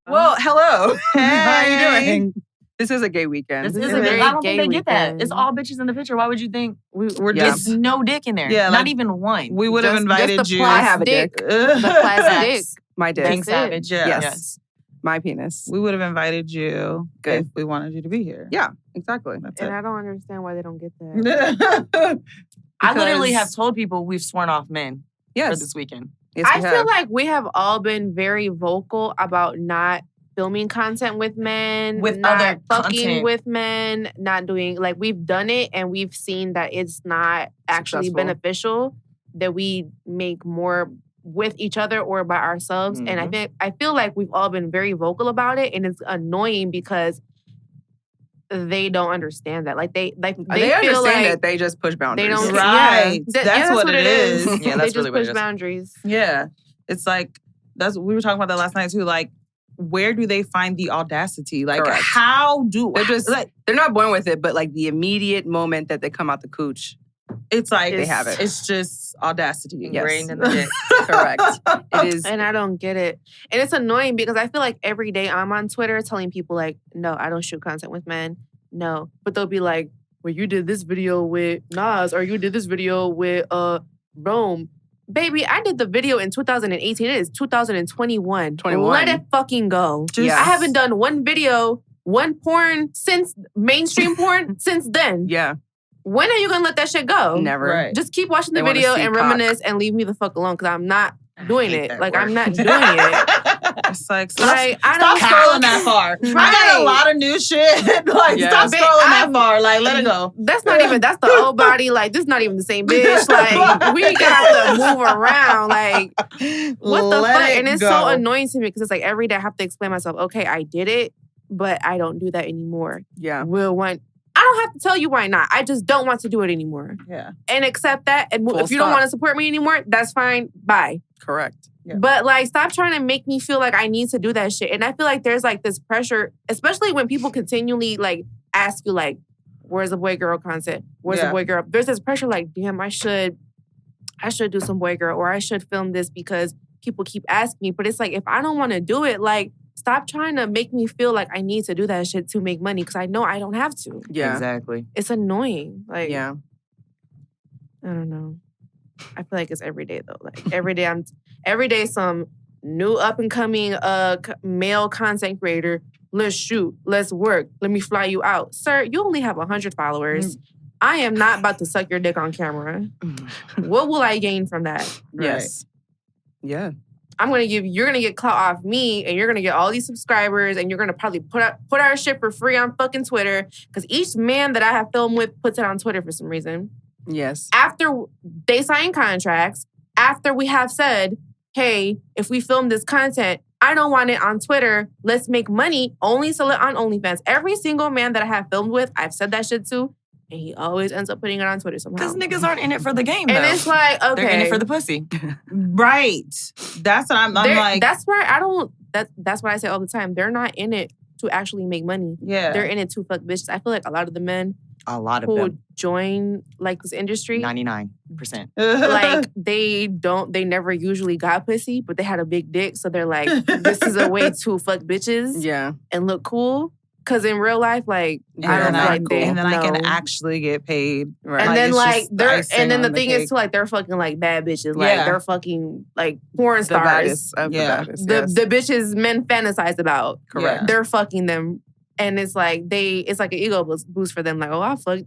Well, hello. Hey. How are you doing? This is a gay weekend. This is a very I don't think they get that. It's all bitches in the picture. Why would you think we're just no dick in there? Yeah, not even one. We would have invited just you. I have a dick. The plastic dick. My dick. Kink Savage. Yes. My penis. We would have invited you Good. if we wanted you to be here. Yeah, exactly. That's And it. I don't understand why they don't get that. I literally Because- have told people we've sworn off men for Yes. this weekend. Yes, I we feel have. like we have all been very vocal about not filming content with men, With not other fucking content. with men, not doing, like, we've done it and we've seen that it's not actually Successful. beneficial, that we make more with each other or by ourselves. And I feel like we've all been very vocal about it, and it's annoying because they don't understand that. Like they They feel understand like that they just push boundaries. they don't Right. Yeah. That's what it is. Yeah, they that's just really what it push is. boundaries. Yeah. It's like, we were talking about that last night too. Like, where do they find the audacity? Like, Correct. how do They're just like, they're not born with it, but like the immediate moment that they come out the cooch, it's like they have it. It's just audacity. Yes. Ingrained in the dick. correct. It is. And I don't get it. And it's annoying because I feel like every day I'm on Twitter telling people like, no, I don't shoot content with men. No. But they'll be like, well, you did this video with Nas or you did this video with Rome. Baby, I did the video in 2018. It is 2021. 21. Let it fucking go. Yes. I haven't done one video, one porn since mainstream porn since then. Yeah, When are you gonna let that shit go? never. Right. Just keep watching the They wanna video see and cock. reminisce and leave me the fuck alone because I'm not doing hate it. that Like, word. I'm not doing it. It's like, stop, Like, I stop don't scrolling that far. I got a Right. lot of new shit. Like, Yeah. stop Babe, scrolling that I'm- far. Like, let it go. That's not even, that's the old body. Like, this is not even the same bitch. Like, we got to move around. Like, what the Let fuck? it And it's go. so annoying to me because it's like every day I have to explain myself, okay, I did it, but I don't do that anymore. Yeah, I don't have to tell you why not. I just don't want to do it anymore. Yeah. And accept that. And Full if you don't stop. want to support me anymore, that's fine. Bye. correct. Yeah. But like, stop trying to make me feel like I need to do that shit. And I feel like there's like this pressure, especially when people continually like ask you like, where's the boy girl content? Where's the boy girl? There's this pressure like, damn, I should do some boy girl or I should film this because people keep asking me. But it's like, if I don't want to do it, like, stop trying to make me feel like I need to do that shit to make money because I know I don't have to. Yeah, Exactly. It's annoying. Like, yeah. I don't know. I feel like it's every day though. Like every day some new up and coming male content creator. Let's shoot. Let's work. Let me fly you out, sir. You only have 100 followers. I am not about to suck your dick on camera. What will I gain from that? Yes. Yeah. You're gonna get clout off me, and you're gonna get all these subscribers, and you're gonna probably put our shit for free on fucking Twitter. Because each man that I have filmed with puts it on Twitter for some reason. Yes. After they sign contracts, after we have said, hey, if we film this content, I don't want it on Twitter. Let's make money. Only sell it on OnlyFans. Every single man that I have filmed with, I've said that shit to, and he always ends up putting it on Twitter somehow. Because niggas aren't in it for the game, though. And it's like, okay. They're in it for the pussy. Right. That's what I'm like. That's where I don't, that's what I say all the time. They're not in it to actually make money. Yeah. They're in it to fuck bitches. I feel like a lot of the men A lot of who them. join like this industry, 99%. like they never usually got pussy, but they had a big dick. So they're like, this is a way to fuck bitches Yeah. and look cool. Cause in real life, like, I don't and feel like they and then I can know. actually get paid. Right. And then it's like just they're icing and then the on thing cake. is too, like they're fucking like bad bitches. Like Yeah. they're fucking like porn The stars. baddest of Yeah. the baddest. The yes. the bitches men fantasize about. Correct. They're fucking them. And it's like it's like an ego boost for them. Like, oh, I fucked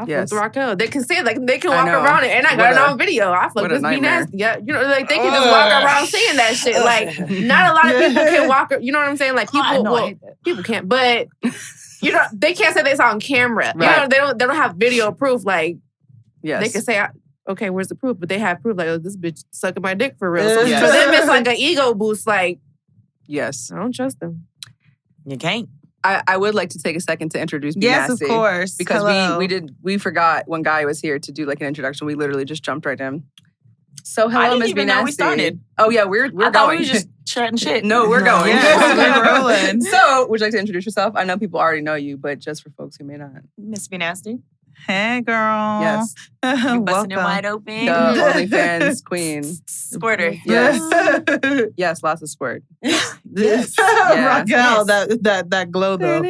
Yes. Raquel. They can say it, like they can I walk know. around it. And I got What it a- on video. I fucked what a this be nightmare. nasty. Yeah. You know, like they can just walk around saying that shit. Like not a lot of people can walk, you know what I'm saying? Like people I know, I well, hate that. people can't, but you know, they can't say this on camera. Right. You know, they don't have video proof. Like Yes. they can say, okay, where's the proof? But they have proof, like, oh, this bitch sucking my dick for real. So Yes. for them, it's like an ego boost. Like, Yes. I don't trust them. You can't. I would like to take a second to introduce Be Yes, Nasty. of course. Because Hello. we forgot when Guy was here to do like an introduction. We literally just jumped right in. So hello, I didn't Miss Be even know we Nasty. started. Oh yeah, we're I thought going. we were just chatting shit. No, we're going. Yes, we're rolling. So, would you like to introduce yourself? I know people already know you, but just for folks who may not. Miss Be Nasty. Hey, girl. Yes. You busting Welcome. it wide open. The OnlyFans queen. Squirter. Yes. Yes, lots of squirt. This Yes. Raquel, that glow though.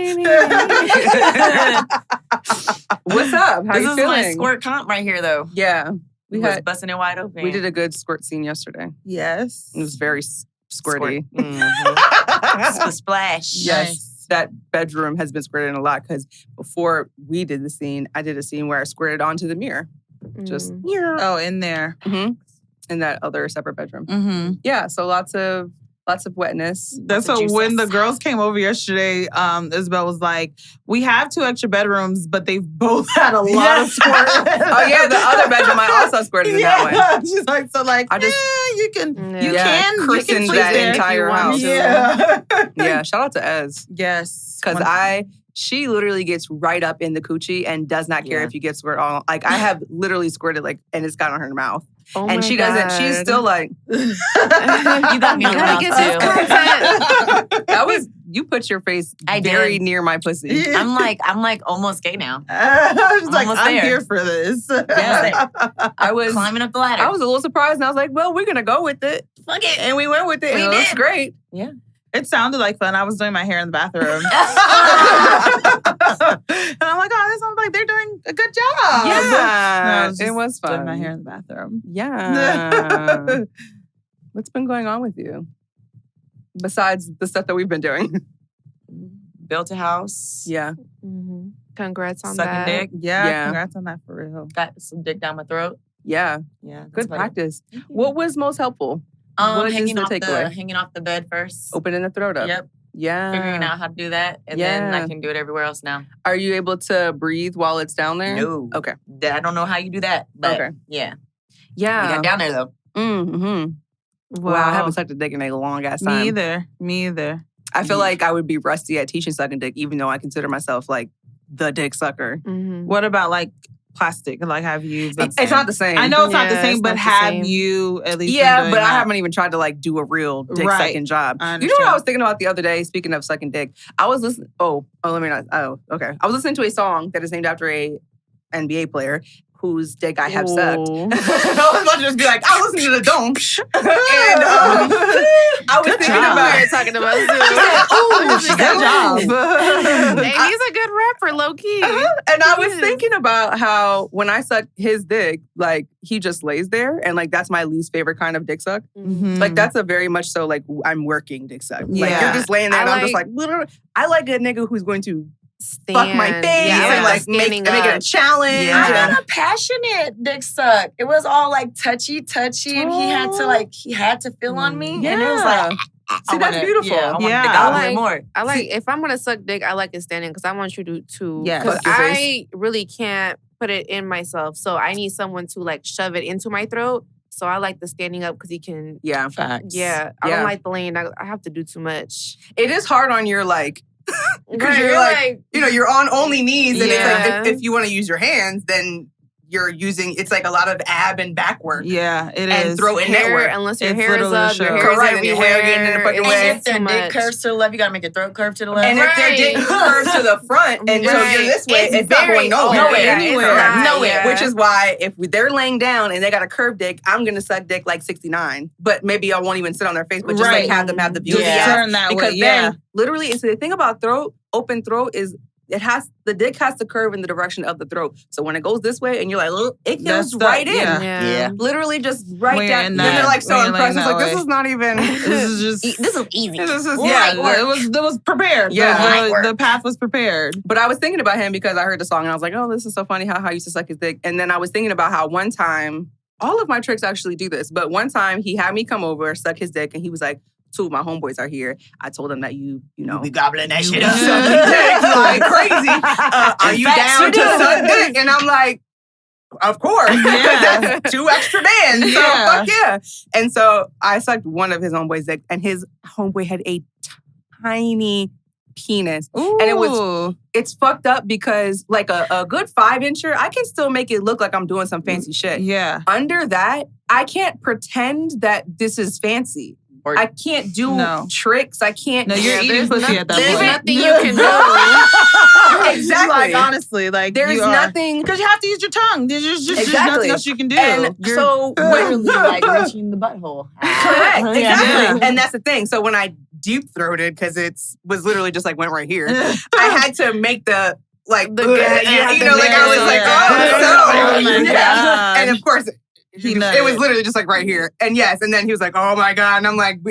What's up? How This you is feeling? my squirt comp right here, though. Yeah. We was busting it wide open. We did a good squirt scene yesterday. Yes. It was very squirty. Mm-hmm. Splash. Yes. Nice. That bedroom has been squirted in a lot because before we did the scene, I did a scene where I squirted onto the mirror. Just Oh, in there. in that other separate bedroom. Mm-hmm. Yeah, so lots of wetness. That's Lots what of when the juices. girls came over yesterday, Isabel was like, we have 2 extra bedrooms, but they've both had a lot of squirt. Oh yeah, the other bedroom I also squirted in that one. She's like, so like, I just- you can christened sleep that there. entire house. Yeah. Yeah, shout out to Ez. Yes. Because she literally gets right up in the coochie and does not care Yeah. if you get squirt on. Like I have literally squirted and it's got on her mouth. Oh And my she doesn't, she's God. still like, You got me on the Gotta mouth, get this too. content. you put your face I very did. near my pussy. Yeah. I'm like almost gay now. She's like, almost I'm there. here for this. Yeah. I was Climbing up the ladder. I was a little surprised and I was like, well, we're gonna go with it. Fuck it. And we went with it. We and it looks did. great. It sounded like fun. I was doing my hair in the bathroom. And I'm like, oh, this sounds like they're doing a good job. No, I Yeah. was It just was doing fun. my hair in the bathroom. Yeah. What's been going on with you? Besides the stuff that we've been doing. Built a house. Yeah. Mhm. Congrats on Sucking that. dick. Yeah, congrats on that for real. Got some dick down my throat. Yeah. Yeah. that's Good about it. practice. What was most helpful? What is hanging the off takeaway? hanging off the bed first. Opening the throat up. Yep. Yeah. Figuring out how to do that, and then Yeah. I can do it everywhere else now. Are you able to breathe while it's down there? No. Okay. I don't know how you do that, but Okay. yeah, we Yeah. got down there though. Mm-hmm. Wow. I haven't sucked a dick in a long ass time. Me either. I feel like I would be rusty at teaching sucking dick, even though I consider myself like the dick sucker. Mhm. What about like plastic? Like, have you? It's not the same. I know it's not the Yeah, same, it's but not the have same. you at least? Yeah, been but doing I that? haven't even tried to like do a real dick Right. sucking job. I You know what I understand. was thinking about the other day? Speaking of sucking dick, I was listening. Let me not. Oh, okay. I was listening to a song that is named after a NBA player whose dick I have sucked. Ooh. I was about to just be like, I listened to the dome. And I was thinking job. about We're it. talking about Zoo. Oh, she got a job. Hey, he's a good rapper, low key. And I was Yes. thinking about how when I suck his dick, like he just lays there, and like that's my least favorite kind of dick suck. Mhm. Like that's a very much so like I'm working dick suck. Like Yeah. you're just laying there, and I'm just like- like, I like a nigga who's going to fuck my face Yeah, and like make standing it a up. challenge. Yeah. I and- got a passionate dick suck. It was all like touchy, and he had to feel on me, and it was like, See, that's beautiful. Yeah, I want Yeah. to I go like- more. I like if I'm gonna suck dick, I like it standing because I want you to. Yes. Because Fuck your I really can't put it in myself, so I need someone to like shove it into my throat. So I like the standing up because he can. Yeah. Facts. Yeah, I Yeah. don't like the laying. I have to do too much. It is hard on your like, because Right, you're like, you're on only knees, and Yeah. it's like if you want to use your hands, then you're using. It's like a lot of ab and back work Yeah, it and is. throw in hair, network. unless your It's hair is literally up, a your show. hair is Correct, up in your your hair getting in the fucking And way. if their Too dick much. curves to the left, you gotta make your throat curve to the left. And if their dick Right. curves to the front, and so you're Right. this way, it's not very going nowhere. open. Yeah, anywhere. it's not, Nowhere. yeah. Which is why if they're laying down and they got a curved dick, I'm gonna suck dick like 69. But maybe I won't even sit on their face, but just Right. like have them have the view Just of the Yeah. ass. turn that Because way. Yeah. then literally it's the thing about open throat is the dick has to curve in the direction of the throat. So when it goes this way and you're like, look, it That's goes the- right in. yeah. Yeah. Literally just right When you're down. in And then they're that- like so when you're impressed. laying It's like, that this way. is not even. This is just. This is easy. This is, Yeah, yeah. it was prepared. Yeah. The path was prepared. But I was thinking about him because I heard the song and I was like, oh, this is so funny how I used to suck his dick. And then I was thinking about how one time, all of my tricks actually do this, but one time he had me come over, suck his dick, and he was like, 2 of my homeboys are here. I told him that you know, be gobbling that shit suck up. dick like crazy. Are you Facts, down you to do. suck dick? And I'm like, of course. Yeah. That's 2 extra bands. So Yeah. fuck yeah. And so I sucked one of his homeboys' dick, and his homeboy had a tiny penis. Ooh. And it's fucked up because like a good 5-incher, I can still make it look like I'm doing some fancy shit. Yeah. Under that, I can't pretend that this is fancy. I can't do tricks. I can't. No, you're eating pussy at that There's point. nothing you can do. Exactly. Like, honestly, like, there's nothing. Because you have to use your tongue. There's just nothing else you can do. And so literally like reaching the butthole. Correct. Exactly. Yeah. And that's the thing. So when I deep throated, because it was literally just like went right here, I had to make the like The you know, like I was like, Oh my God. And of course, He it was literally just like right here. And yes, and then he was like, oh my God. And I'm like,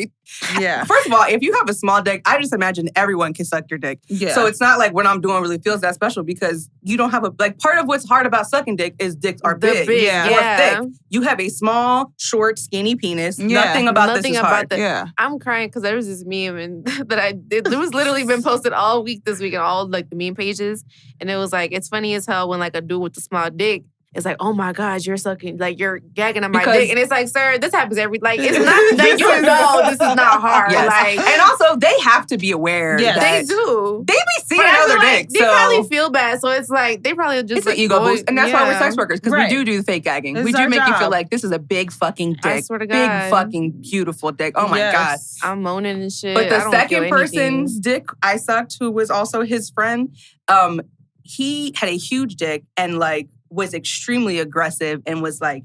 yeah. First of all, if you have a small dick, I just imagine everyone can suck your dick. Yeah. So it's not like what I'm doing really feels that special because you don't have like part of what's hard about sucking dick is dicks are big or thick. You have a small, short, skinny penis. Yeah. Nothing about this is hard. Yeah. I'm crying because there was this meme it was literally been posted all week this week on all like the meme pages. And it was like, it's funny as hell when like a dude with a small dick it's like, oh my God, you're sucking, like you're gagging on my dick. And it's like, sir, this happens like, it's not, like, you know this is not hard. Yes. Like, and also, they have to be aware that they do. They be seeing other dicks. They probably feel bad. So it's like, they probably just it's an ego boost. And that's why we're sex workers, because we do the fake gagging. It's we do make job. you feel like this is a big fucking dick. I swear to God. Big fucking beautiful dick. Oh my God. I'm moaning and shit. But the second person's dick I sucked, who was also his friend, he had a huge dick and like was extremely aggressive and was like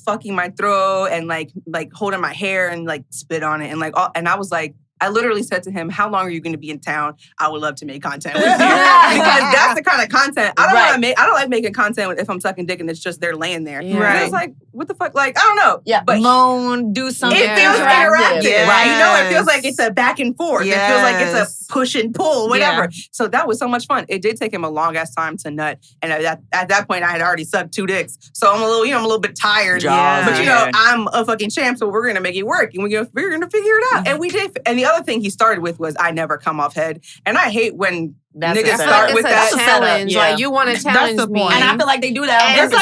fucking my throat and like holding my hair and like spit on it and like all, and I was like, I literally said to him, how long are you going to be in town? I would love to make content with you. Because that's the kind of content. I don't like making content if I'm sucking dick and it's just they're laying there. Yeah. Right. It's like, what the fuck? Like, I don't know. Yeah. But moan, do something. It feels interactive. Yes. Right. You know, it feels like it's a back and forth. Yes. It feels like it's a push and pull, whatever. Yeah. So that was so much fun. It did take him a long ass time to nut. And at that point, I had already sucked 2 dicks. So I'm a little bit tired. Yeah. But you know, I'm a fucking champ, so we're going to make it work. And we're going to figure it out. And we did. And the other thing he started with was I never come off head. And I hate when niggas start with that. It's a challenge. Yeah. Like, you want to challenge me. And I feel like they do that. And it's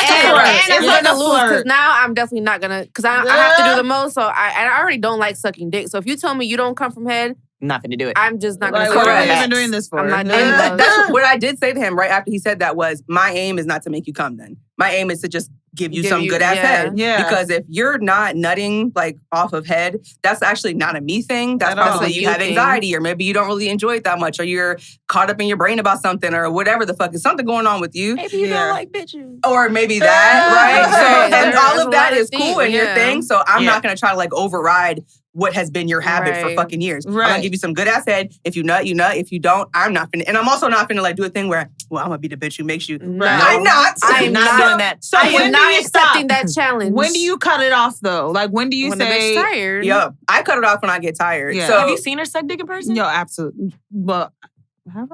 like a lose, because now I'm definitely not going to, because I have to do the most. So I already don't like sucking dick. So if you tell me you don't come from head, not going to do it. I'm just not going to. What have you been doing this for? I'm not and that's what I did say to him right after he said that was, my aim is not to make you come then. My aim is to just give you some good ass head. Yeah. Because if you're not nutting like off of head, that's actually not a me thing. That's probably you have anxiety, or maybe you don't really enjoy it that much, or you're caught up in your brain about something, or whatever the fuck is something going on with you. Maybe you don't like bitches. Or maybe that, right? So, and all of that is cool and your yeah. thing. So I'm not gonna try to like override what has been your habit for fucking years. Right. I'm gonna give you some good ass head. If you nut, you nut. If you don't, I'm not finna. And I'm also not finna like do a thing where, well, I'm gonna be the bitch who makes you. No. I'm not. I am not doing that. So I when am do not you accepting stop? that challenge. When do you cut it off though? Like when do you when say? the bitch tired? Yo, I cut it off when I get tired. Yeah. So Have you seen her suck dick in person? Yo, absolutely. Well,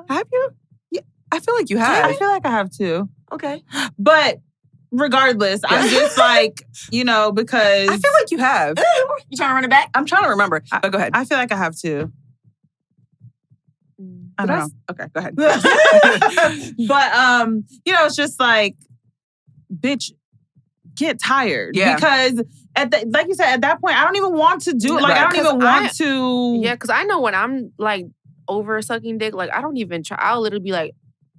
have you? Yeah, I feel like you have. I feel like I have too. Okay. But regardless, I'm just like, because I feel like you have. You trying to run it back? I'm trying to remember. But go ahead. I feel like I have too. I don't know. Okay, go ahead. But it's just like, bitch, get tired. Yeah. Because like you said, at that point, I don't even want to do it. Like, I don't even want to. Yeah, because I know when I'm like over sucking dick, like I don't even try. I'll literally be like,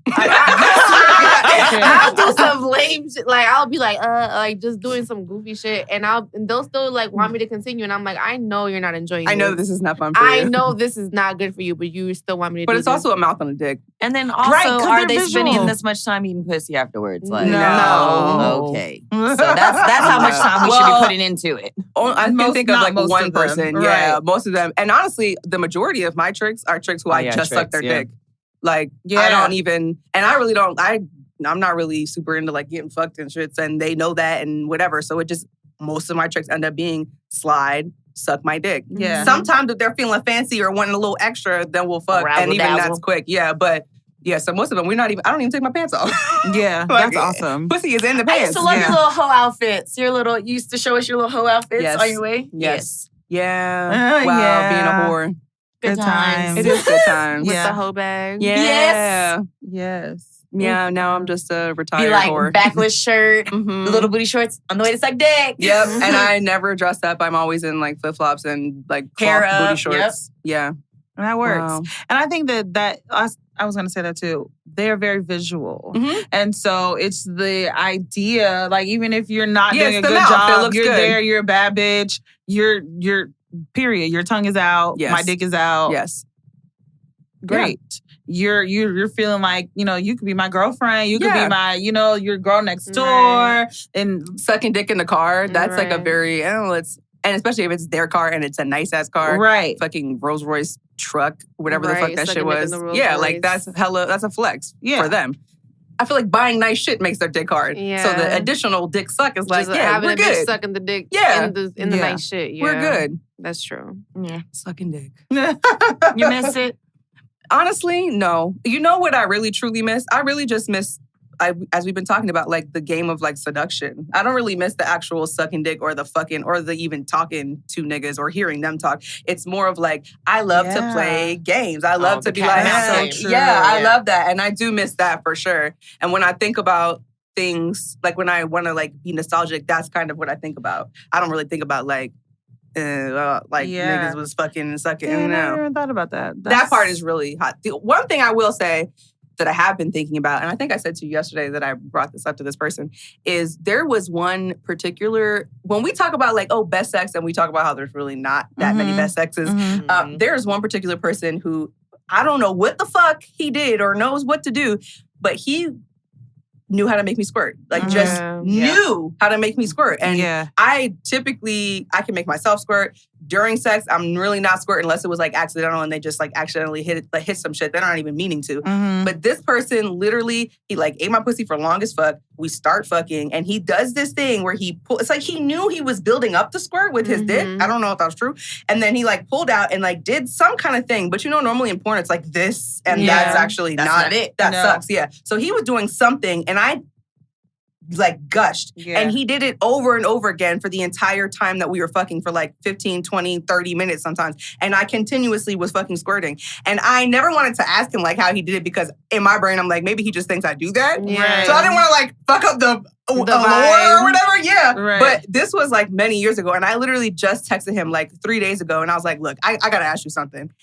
I'll do some lame shit. Like I'll be like just doing some goofy shit, and they'll still like want me to continue, and I'm like, I know you're not enjoying. I know this. this is not fun for you. I know this is not good for you, but you still want me to. But do it's this. also a mouth on a dick. And then also, are they spending this much time eating pussy afterwards? Like, No. Okay. So that's how much time we should be putting into it. I can think of like one person. Right. Yeah, most of them. And honestly, the majority of my tricks are tricks who I just suck their dick. Like, I don't even, and I really don't, I'm not really super into like getting fucked and shits, and they know that and whatever. So it just, most of my tricks end up being slide, suck my dick. Yeah. Sometimes if they're feeling fancy or wanting a little extra, then we'll fuck. And even that's quick. Yeah, but yeah, so most of them, I don't even take my pants off. Yeah, like, that's awesome. Pussy is in the pants. I used to love your little hoe outfits. You used to show us your little hoe outfits on your way. Yes. Yeah. Wow, being a whore. Good times. It is good times. With the hoe bag. Yeah. Yes. Yeah, now I'm just a retired Be like whore. backless shirt, little booty shorts on the way to suck dick. Yep, and I never dress up. I'm always in like flip-flops and like cloth booty shorts. Yep. Yeah. And that works. Wow. And I think that I was going to say that too. They're very visual. And so it's the idea, like even if you're not doing a good job, you're good. There, you're a bad bitch, you're period. Your tongue is out. Yes. My dick is out. Yes. Great. You're feeling like, you could be my girlfriend. You could be my, your girl next door. And sucking dick in the car. That's like a very, and especially if it's their car and it's a nice ass car. Right. Fucking Rolls Royce truck, whatever the fuck that shit was. Yeah, like that's a flex for them. I feel like buying nice shit makes their dick hard. Yeah. So the additional dick suck is like, having we're a good. Bitch sucking the dick in the nice shit. Yeah. We're good. That's true. Yeah. Sucking dick. You miss it? Honestly, no. You know what I really truly miss? I really just miss, as we've been talking about, like the game of like seduction. I don't really miss the actual sucking dick or the fucking or the even talking to niggas or hearing them talk. It's more of like, I love to play games. I love to be like, I love that. And I do miss that for sure. And when I think about things, like when I want to like be nostalgic, that's kind of what I think about. I don't really think about like, niggas was fucking and sucking. Yeah, I never even thought about that. That part is really hot. The one thing I will say that I have been thinking about, and I think I said to you yesterday that I brought this up to this person, is there was one particular, when we talk about like, best sex, and we talk about how there's really not that many best sexes, there's one particular person who, I don't know what the fuck he did or knows what to do, but he knew how to make me squirt. Like knew how to make me squirt. And I can make myself squirt. During sex, I'm really not squirting unless it was like accidental and they just like accidentally hit some shit they're not even meaning to. But this person literally, he like ate my pussy for long as fuck. We start fucking and he does this thing where it's like he knew he was building up the squirt with his dick. I don't know if that was true. And then he like pulled out and like did some kind of thing. But normally in porn it's like this and that's actually not it. That sucks. Yeah. So he was doing something and I like gushed. And he did it over and over again for the entire time that we were fucking for like 15, 20, 30 minutes sometimes. And I continuously was fucking squirting. And I never wanted to ask him like how he did it because in my brain, I'm like, maybe he just thinks I do that. Yeah. So I didn't want to like fuck up the allure or whatever. Yeah. Right. But this was like many years ago. And I literally just texted him like 3 days ago. And I was like, look, I got to ask you something.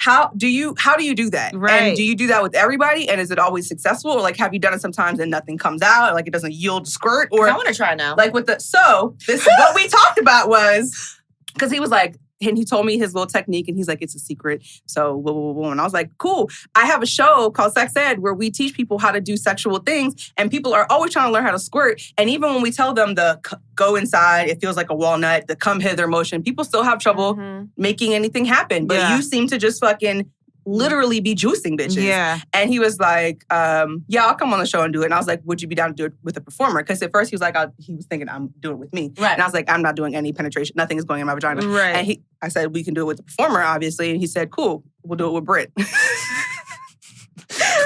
How do you do that? Right. And do you do that with everybody? And is it always successful? Or like, have you done it sometimes and nothing comes out? Like it doesn't yield squirt? Or I want to try now. Like so this what we talked about was, because he was like, and he told me his little technique and he's like, it's a secret. So, whoa, whoa, whoa. And I was like, cool. I have a show called Sex Ed where we teach people how to do sexual things and people are always trying to learn how to squirt. And even when we tell them the go inside, it feels like a walnut, the come hither motion, people still have trouble making anything happen. But you seem to just fucking literally be juicing bitches. Yeah. And he was like, I'll come on the show and do it. And I was like, would you be down to do it with a performer? Because at first he was like, he was thinking I'm doing it with me. Right. And I was like, I'm not doing any penetration. Nothing is going in my vagina. Right. And I said, we can do it with the performer, obviously. And he said, cool, we'll do it with Britt. Boom.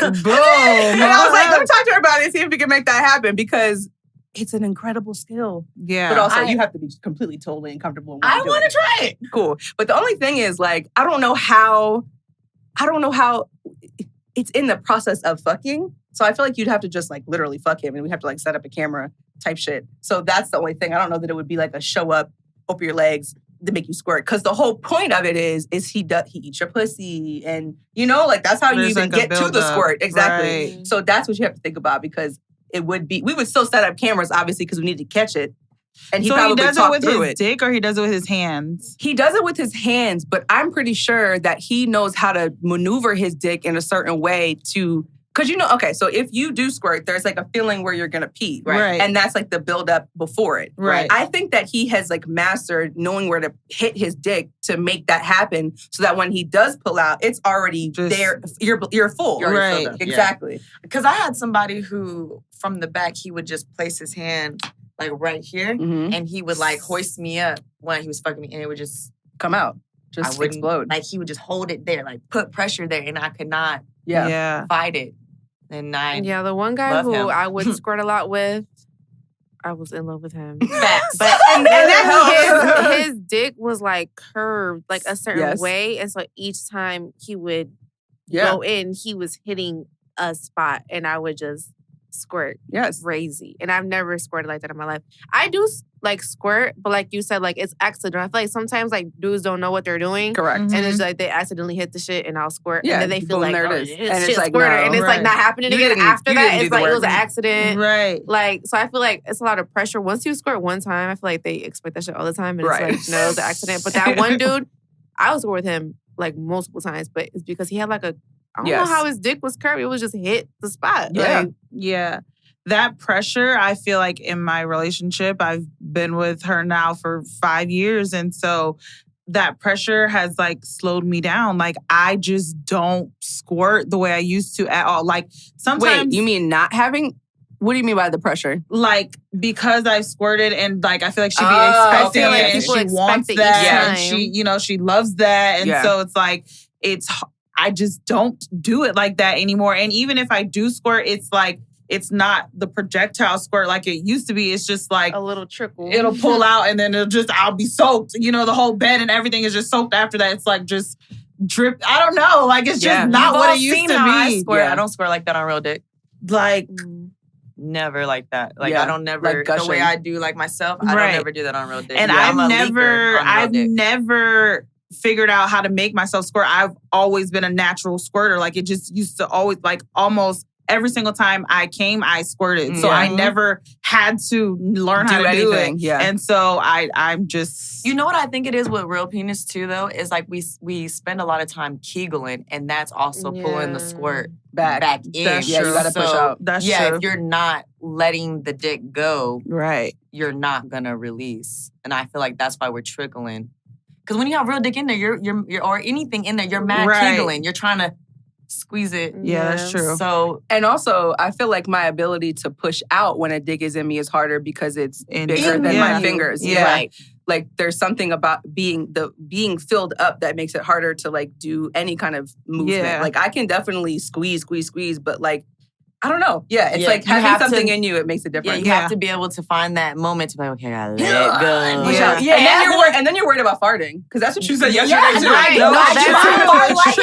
And I was like, let me talk to her about it and see if we can make that happen because it's an incredible skill. Yeah. But also you have to be completely totally uncomfortable. I want to try it. Cool. But the only thing is like, I don't know how it's in the process of fucking. So I feel like you'd have to just like literally fuck him and we have to like set up a camera type shit. So that's the only thing. I don't know that it would be like a show up, open your legs to make you squirt. Because the whole point of it is he eats your pussy and like that's how you even get to the squirt. Exactly. Right. So that's what you have to think about because we would still set up cameras obviously because we need to catch it. And he does it with his dick or he does it with his hands? He does it with his hands, but I'm pretty sure that he knows how to maneuver his dick in a certain way to... Because so if you do squirt, there's like a feeling where you're going to pee. Right. And that's like the buildup before it. Right. I think that he has like mastered knowing where to hit his dick to make that happen so that when he does pull out, it's already there. You're full. Right. Exactly. Because I had somebody who, from the back, he would just place his hand like right here and he would like hoist me up when he was fucking me and it would just come out. Just explode. Like he would just hold it there, like put pressure there and I could not fight it. And the one guy who I would squirt a lot with, I was in love with him. Facts. But and that his dick was like curved like a certain way. And so each time he would go in, he was hitting a spot and I would just squirt. Yes. Crazy. And I've never squirted like that in my life. I do like squirt, but like you said, like it's accidental. I feel like sometimes like dudes don't know what they're doing. Correct. And it's like they accidentally hit the shit and I'll squirt. Yeah, and then they feel boom, like, there oh, it is. It's And it's like, squirter. no. And it's like not happening again after that. It's like it was an accident. Right. Like, so I feel like it's a lot of pressure. Once you squirt one time, I feel like they expect that shit all the time. And it's like, no, it was an accident. But that one dude, I was with him like multiple times, but it's because he had like a, I don't know how his dick was curved. It was just hit the spot. Yeah. Like, Yeah. That pressure, I feel like in my relationship, I've been with her now for 5 years. And so that pressure has like slowed me down. Like I just don't squirt the way I used to at all. Like sometimes. Wait, you mean not having? What do you mean by the pressure? Like because I've squirted and like I feel like she'd be expecting like it and people she wants expect it that each and time. she loves that. And Yeah. so it's like, I just don't do it like that anymore. And even if I do squirt, it's like, it's not the projectile squirt like it used to be. It's just like a little trickle. it'll pull out and then I'll be soaked. You know, the whole bed and everything is just soaked after that. It's like just drip. I don't know. Like it's just not what it used to I be. squirt. I don't squirt like that on real dick. Like never like that. Like I don't never like the way I do like myself. I don't never do that on real dick. And I've never figured out how to make myself squirt. I've always been a natural squirter. Like it just used to always like almost every single time I came, I squirted. So I never had to learn how to do it. Yeah. And so I'm just... You know what I think it is with real penis too, though? Is like we spend a lot of time kegeling, and that's also pulling the squirt back in. That's true. You gotta push out. That's true. if you're not letting the dick go, right, you're not gonna release. And I feel like that's why we're trickling. Because when you have real dick in there, you're or anything in there, you're mad kegeling. You're trying to squeeze it. Yeah, that's true. So, and also, I feel like my ability to push out when a dick is in me is harder because it's bigger than my fingers. Yeah. Right. Like there's something about being filled up that makes it harder to like do any kind of movement. Yeah. Like I can definitely squeeze, but like I don't know. Yeah, it's like having something in you, it makes a difference. Yeah, you have to be able to find that moment to be like, okay, I gotta let it go. And then you're worried about farting. Because that's what you said yesterday too. Right. No, that's true.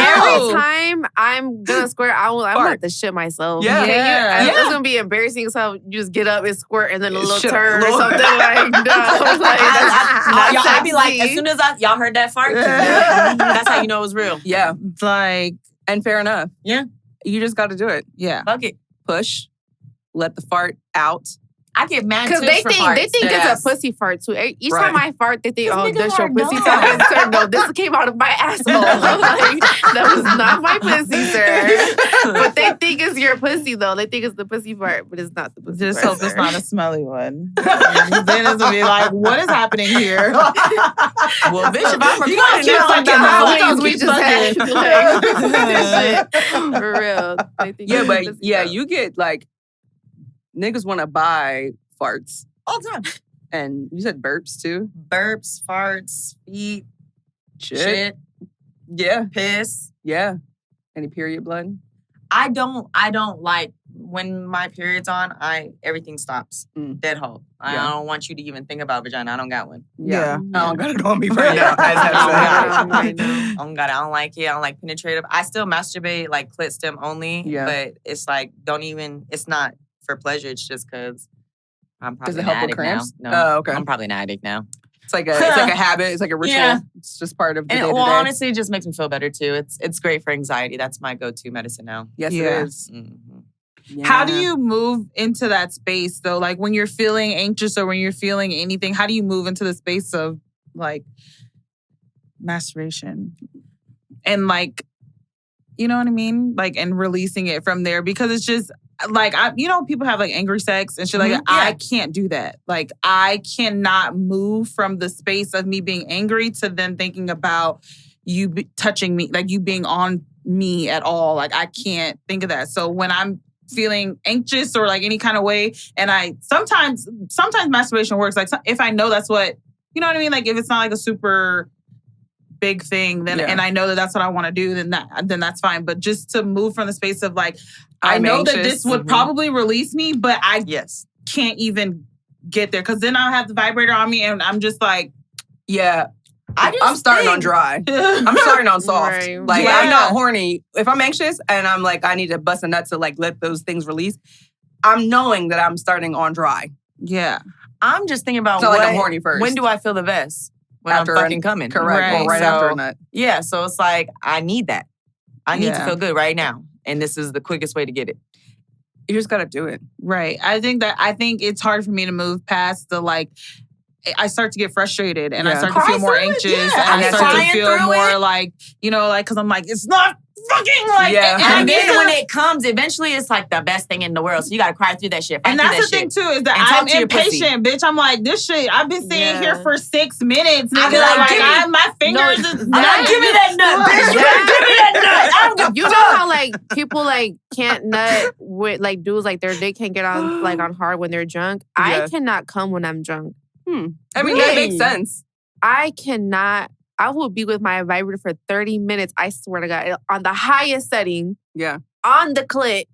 Every time I'm gonna squirt, I'm gonna have to shit myself. It's gonna be embarrassing. So you just get up and squirt and then a little turn or something like I'd be like, as soon as y'all heard that fart, that's how you know it was real. Yeah. Like, and fair enough. Yeah. You just got to do it. Yeah. Fuck it. Push. Let the fart out. I get mad because they think it's a pussy fart too. Each time I fart, they think, oh, that's your pussy fart. No, this came out of my asshole. I'm like, that was not my pussy, sir. But they think it's your pussy though. They think it's the pussy fart, but it's not the pussy just fart. Just hope it's not a smelly one. Then it's gonna be like, what is happening here? Well, bitch, if I'm recording, it's like the holidays we just had. For real. Yeah, but you get like. Niggas want to buy farts. All the time. And you said burps too? Burps, farts, feet, shit. Yeah. Piss. Yeah. Any period blood? I don't like when my period's on, everything stops. Dead halt. I don't want you to even think about vagina. I don't got one. Yeah. I don't got it on me right now. I don't got it. I don't like it. I don't like penetrative. I still masturbate like clit stem only. Yeah. But it's like, it's not for pleasure. It's just because I'm probably an addict now. No, oh, okay. I'm probably an addict now. It's like a habit. It's like a ritual. Yeah. It's just part of the day-to-day. Well, honestly, it just makes me feel better too. It's great for anxiety. That's my go-to medicine now. Yes, it is. Mm-hmm. Yeah. How do you move into that space though? Like when you're feeling anxious or when you're feeling anything, how do you move into the space of like masturbation? And like, you know what I mean? Like, and releasing it from there because it's just like, people have like angry sex and shit like that. I can't do that. Like, I cannot move from the space of me being angry to then thinking about you touching me, like you being on me at all. Like, I can't think of that. So when I'm feeling anxious or like any kind of way, and sometimes masturbation works. Like, if I know that's what, you know what I mean? Like, if it's not like a super big thing, then and I know that that's what I want to do, then that's fine. But just to move from the space of like, I know that this would probably release me, but I can't even get there because then I'll have the vibrator on me and I'm just like, I'm starting on dry. I'm starting on soft. Right. Like I'm not horny. If I'm anxious and I'm like, I need to bust a nut to like let those things release. I'm knowing that I'm starting on dry. Yeah. I'm just thinking about like I'm horny first. When do I feel the best? When after I'm fucking coming. Correct. Right after a nut. Yeah, so it's like, I need that. I need to feel good right now. And this is the quickest way to get it. You just gotta do it. Right. I think it's hard for me to move past the like, I start to get frustrated and I start to feel more anxious and I start to feel more like, you know, like, because I'm like, it's not fucking like. And then when it comes, eventually it's like the best thing in the world. So you got to cry through that shit. And that's the thing too, is that I'm impatient, bitch. I'm like, this shit, I've been sitting here for 6 minutes. Nigga. My fingers is not. Give me that nut, bitch. Give me that nut. You know how like people like can't nut with like dudes like their dick can't get on like on hard when they're drunk. I cannot come when I'm drunk. I mean, that makes sense. I cannot. I will be with my vibrator for 30 minutes. I swear to God, on the highest setting. Yeah. On the clit.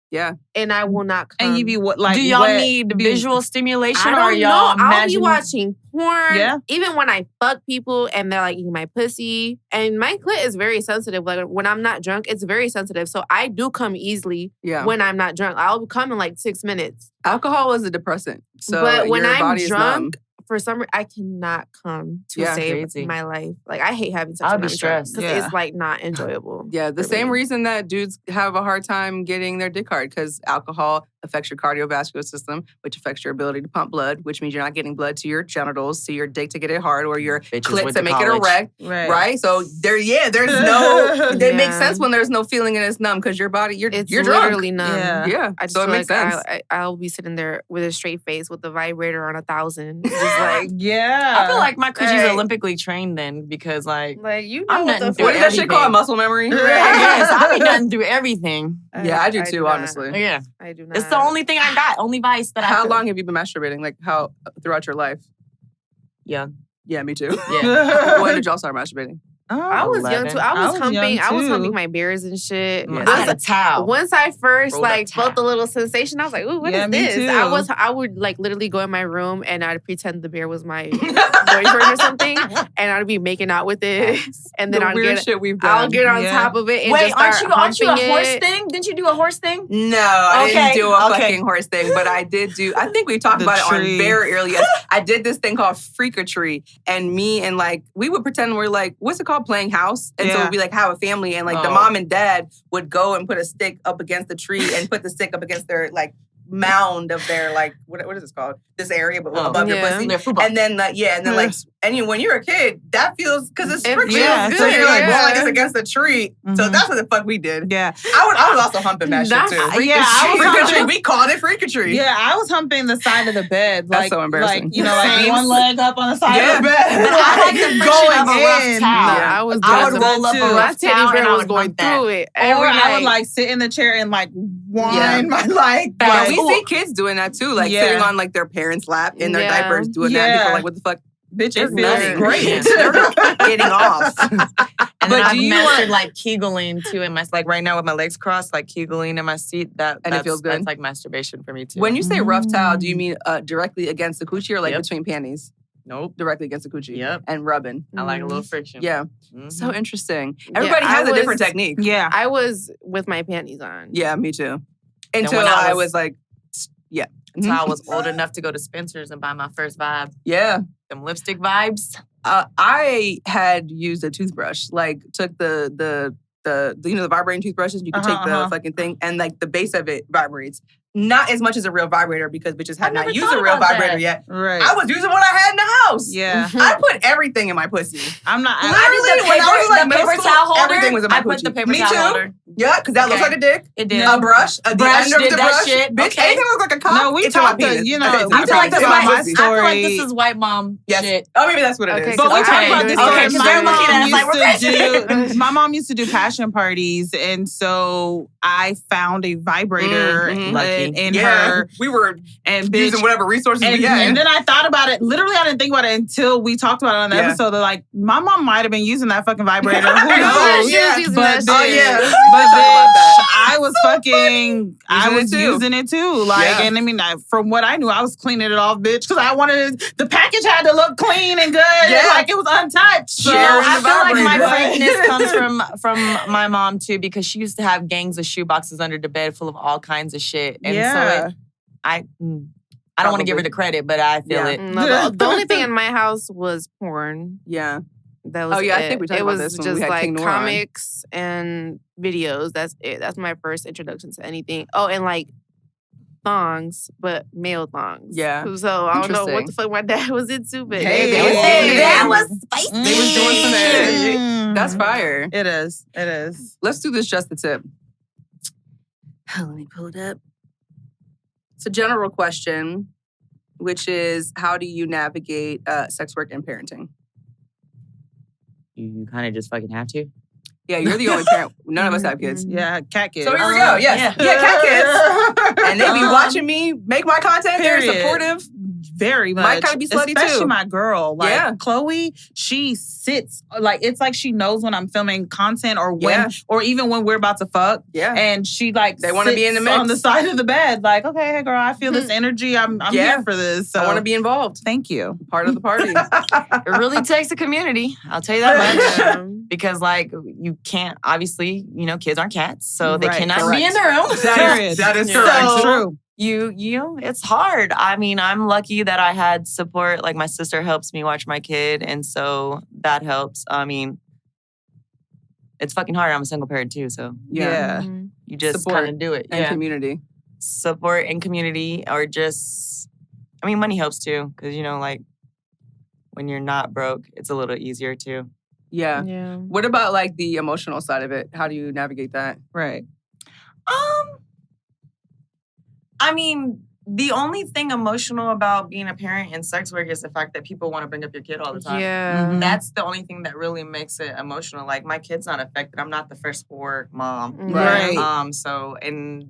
Yeah. And I will not come. And you be what? Like, do y'all need visual stimulation? I don't know. I'll be watching watching porn. Yeah. Even when I fuck people and they're like eating my pussy. And my clit is very sensitive. Like when I'm not drunk, it's very sensitive. So I do come easily when I'm not drunk. I'll come in like 6 minutes. Alcohol is a depressant. So but when your I'm body drunk, for some reason, I cannot come to save my life. Like, I hate having sex. I'll be stressed. Because it's, like, not enjoyable. Yeah, the same reason that dudes have a hard time getting their dick hard, because alcohol affects your cardiovascular system, which affects your ability to pump blood, which means you're not getting blood to your genitals, to your dick to get it hard, or your clit to make it erect. Right? So, there's no... It makes sense when there's no feeling and it's numb, because your body, you're drunk. It's literally numb. Yeah. So it makes sense. I'll be sitting there with a straight face with the vibrator on 1,000. Just like... I feel like my coochie's Olympically trained then, because like you know I'm what what is that shit called? Muscle memory? Yes, I be nutting through everything. Yeah, I do too, honestly. Yeah. I do not. It's the only thing I got, only vice that I How long have you been masturbating? Like how throughout your life? Young. Yeah, me too. Yeah. When did y'all start masturbating? I was young too. I was humping my bears and shit. Yeah. I had a towel. Once I first felt the little sensation, I was like, "Ooh, what is this?" Too. I would like literally go in my room and I'd pretend the bear was my boyfriend or something, and I'd be making out with it, and then I'll get on top of it. And wait, just aren't you a horse thing? Didn't you do a horse thing? No, I didn't do a fucking horse thing, but I did do. I think we talked about it on very early. I did this thing called freakatry, and me and like we would pretend we're like, what's it called, playing house. And so we'd be like have a family, and like the mom and dad would go and put a stick up against the tree and put the stick up against their like mound of their like what is this called? This area, but above your pussy. And then and when you're a kid, that feels because it's friction. So you're like rolling this against the tree. So that's what the fuck we did. Yeah, I was also humping that shit too. Freakatry. We called it freakatry. Yeah, I was humping the side of the bed. That's so embarrassing. Like, you know, like one leg up on the side of the bed. But I like the friction of a rough towel. I would roll up a rough towel and I was going through it. Or I would like sit in the chair and like wind my leg. Yeah, we see kids doing that too, like sitting on like their parents' lap in their diapers doing that. People are like, what the fuck? Bitch, it feels great. They're getting off. And then I've mastered like Kegeling too, in my like right now with my legs crossed, like Kegeling in my seat. It feels good. That's like masturbation for me too. When you say rough towel, do you mean directly against the coochie or like between panties? Nope. Directly against the coochie. Yep. And rubbing. I like a little friction. Yeah. So interesting. Everybody has a different technique. Yeah. I was with my panties on. Yeah, me too. Until I was like, until I was old enough to go to Spencer's and buy my first vibe. Yeah. Them lipstick vibes. I had used a toothbrush, like took the vibrating toothbrushes. You can take the fucking thing, and like the base of it vibrates. Not as much as a real vibrator because bitches had not used a real vibrator yet. Right. I was using what I had in the house. Yeah. I put everything in my pussy. I'm not. Literally, when I was like middle school, towel holder, everything was in my I put coochie. the paper Me towel too. holder. Yeah, because that looks like a dick. It did. A brush. The end of did the that brush. shit. Bitch, Okay. anything look like a cock. No, we talked to, you know, I feel like my I story. feel like this is white mom shit. Oh, maybe that's what it is. But we talked about this. Okay, because they're looking at us like we're crazy. My mom used to do passion parties, and so I found a vibrator in her. We were using whatever resources we had. And then I thought about it. Literally, I didn't think about it until we talked about it on the episode. They're like, my mom might have been using that fucking vibrator. Who knows? But then I I was using it too. Like, and I mean, from what I knew, I was cleaning it off, bitch, because I wanted the package had to look clean and good, and like it was untouched. So I feel like my frankness comes from my mom too, because she used to have gangs of shoeboxes under the bed full of all kinds of shit, and so I don't want to give her the credit, but I feel it. No, the only thing in my house was porn. Yeah. That was I think we talked about this when we had King just like comics and videos. That's it. That's my first introduction to anything. Oh, and like thongs, but male thongs. Yeah. So I don't know what the fuck my dad was into, but that was spicy. They was doing some shit. That's fire. It is. It is. Let's do this just the tip. Let me pull it up. It's a general question, which is, how do you navigate sex work and parenting? You kind of just fucking have to. Yeah, you're the only parent. None of us have kids. Yeah, cat kids. So here we go. Yes. Yeah, cat kids. And they be watching me make my content. They're supportive. Very much. Might kind of be slutty especially too. My girl. Like Chloe, she sits, like, it's like she knows when I'm filming content or when, or even when we're about to fuck. Yeah. And she like they want to be in the mix. On the side of the bed. Like, okay, hey girl, I feel this energy. I'm here for this. So I want to be involved. Thank you. Part of the party. It really takes a community. I'll tell you that much. Because like you can't, obviously, you know, kids aren't cats. So they cannot be in their room. That is correct. So, true. You know, it's hard. I mean, I'm lucky that I had support. Like my sister helps me watch my kid. And so that helps. I mean, it's fucking hard. I'm a single parent too. So yeah. You just kind of do it. And community. Support and community, or just, I mean, money helps too. Because, you know, like when you're not broke, it's a little easier too. Yeah. What about like the emotional side of it? How do you navigate that? Right. I mean, the only thing emotional about being a parent in sex work is the fact that people want to bring up your kid all the time. Yeah. That's the only thing that really makes it emotional. Like, my kid's not affected. I'm not the first sport mom. Right. So, and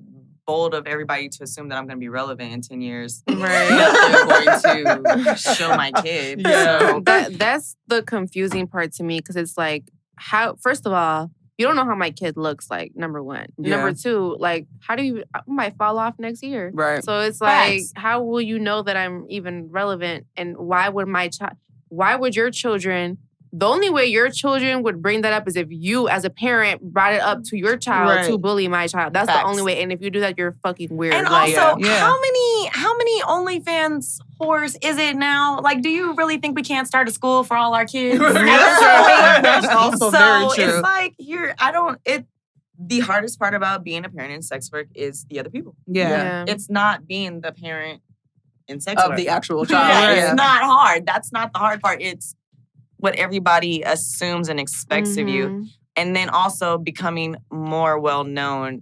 bold of everybody to assume that I'm going to be relevant in 10 years. Right. They're going to show my kid. Yeah. So. That's the confusing part to me, because it's like, how, first of all, you don't know how my kid looks like, number one. Yeah. Number two, like, how do you, I might fall off next year. Right. So it's like, how will you know that I'm even relevant? And why would your children, the only way your children would bring that up is if you, as a parent, brought it up to your child to bully my child. That's the only way. And if you do that, you're fucking weird. And like, also, how many OnlyFans whores is it now? Like, do you really think we can't start a school for all our kids? That's also very true. It's like, the hardest part about being a parent in sex work is the other people. Yeah. It's not being the parent in sex work. Of the actual child. It's not hard. That's not the hard part. It's what everybody assumes and expects of you. And then also becoming more well-known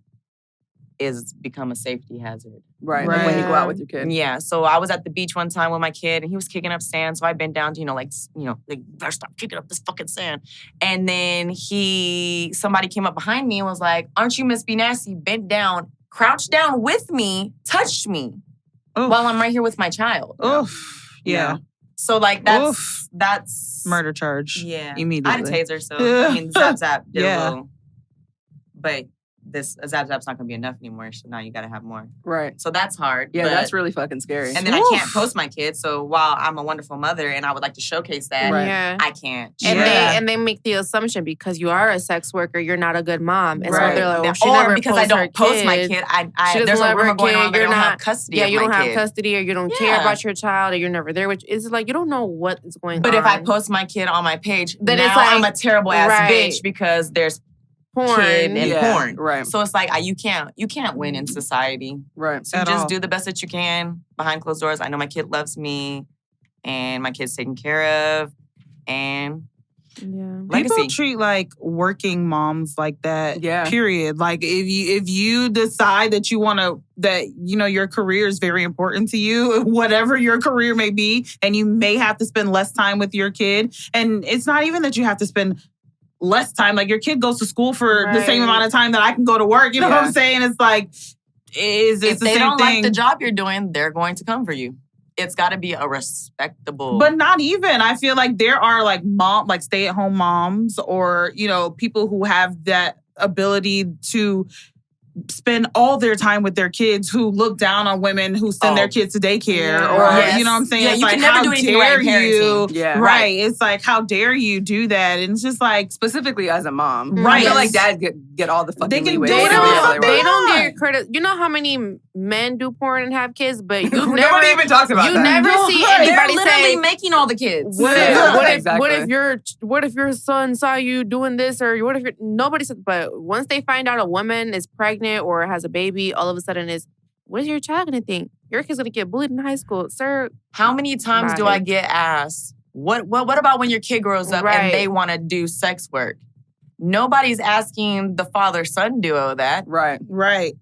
is become a safety hazard. Right. Like when you go out with your kid. Yeah. So I was at the beach one time with my kid and he was kicking up sand. So I bent down to, like, stop kicking up this fucking sand. And then somebody came up behind me and was like, "Aren't you Miss Be Nasty?" Bent down, crouched down with me, touched me while I'm right here with my child. Oof. Yeah. So like that's murder charge. Yeah. Immediately. I had a taser, so I mean Zap Zap did a little. But this Zap Zap's not gonna be enough anymore. So now you gotta have more. Right. So that's hard. Yeah, that's really fucking scary. And then I can't post my kids. So while I'm a wonderful mother and I would like to showcase that, I can't. And they make the assumption because you are a sex worker, you're not a good mom. And so they're like, well, she or never because I don't post my kid, there's a rumor going on that I don't have custody of my kid. Yeah, you don't have custody, or you don't care about your child, or you're never there. Which is like, you don't know what is going on. But if I post my kid on my page, then it's like, I'm a terrible ass bitch because there's porn and porn. Right. So it's like you can't win in society. Right. So just do the best that you can behind closed doors. I know my kid loves me and my kid's taken care of. And people treat like working moms like that. Yeah. Period. Like if you decide that you want to, that your career is very important to you, whatever your career may be, and you may have to spend less time with your kid. And it's not even that you have to spend less time. Like your kid goes to school for the same amount of time that I can go to work. You know what I'm saying? It's like, it's the same thing. If they don't like the job you're doing, they're going to come for you. It's got to be a respectable. But not even. I feel like there are like stay-at-home moms, or people who have that ability to spend all their time with their kids who look down on women who send their kids to daycare or you know what I'm saying? Yeah, it's you like, can never how do anything dare right in you? parenting. Yeah. Right. It's like, how dare you do that? And it's just like, specifically as a mom. Right. I feel like dads get all the fucking They can leeway. do They whatever the fuck don't, they they don't want. get credit. You know how many men do porn and have kids, but you Nobody never even talks about you that. never see They're anybody literally say making all the kids. what Exactly. if your son saw you doing this, or what if nobody said, but once they find out a woman is pregnant or has a baby, all of a sudden is, what is your child gonna think? Your kid's gonna get bullied in high school, sir. How many times do I get asked, what about when your kid grows up and they want to do sex work? Nobody's asking the father-son duo that. Right.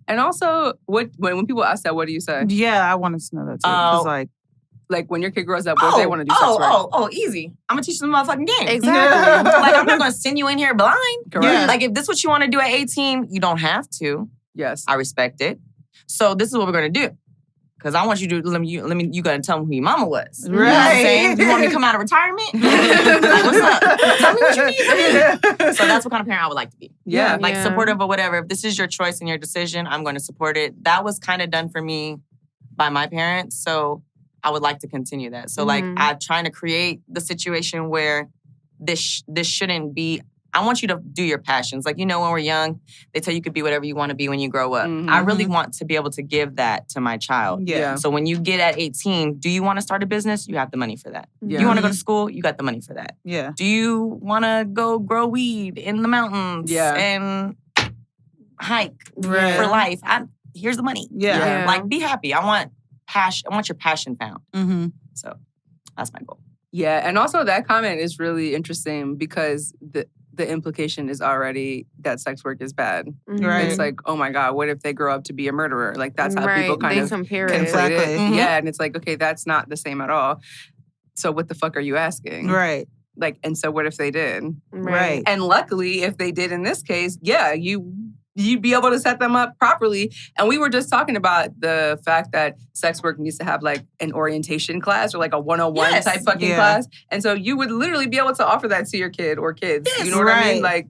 And also, when people ask that, what do you say? Yeah, I wanted to know that too. 'Cause like when your kid grows up, what if they want to do sex work? Easy. I'm gonna teach them the motherfucking game. Exactly. Like, I'm not gonna send you in here blind. Correct. Yeah. Like, if this is what you want to do at 18, you don't have to. Yes. I respect it. So this is what we're gonna do. Because I want you to you gotta tell them who your mama was. You know what I'm saying? You want me to come out of retirement? Like, what's up? Tell me what you need from me. So that's what kind of parent I would like to be. Yeah. Like, supportive of whatever. If this is your choice and your decision, I'm going to support it. That was kind of done for me by my parents. So I would like to continue that. So like, I'm trying to create the situation where this shouldn't be. I want you to do your passions. Like, you know, when we're young, they tell you could be whatever you want to be when you grow up. I really want to be able to give that to my child. Yeah. So when you get at 18, do you want to start a business? You have the money for that. Yeah. Do you want to go to school? You got the money for that. Yeah. Do you want to go grow weed in the mountains and hike for life? Here's the money. Yeah. Like, be happy. I want your passion found. Mm-hmm. So that's my goal. Yeah. And also that comment is really interesting because the implication is already that sex work is bad. Right. It's like, oh my God, what if they grow up to be a murderer? Like, that's how people kind of compare conflate it. Exactly. it. Mhm. Yeah, and it's like, okay, that's not the same at all. So what the fuck are you asking? Right. Like, and so what if they did? Right. And luckily, if they did in this case, yeah, you'd be able to set them up properly. And we were just talking about the fact that sex work needs to have like an orientation class or like a 101 type fucking class. And so you would literally be able to offer that to your kid or kids. Yes, you know what I mean? Like,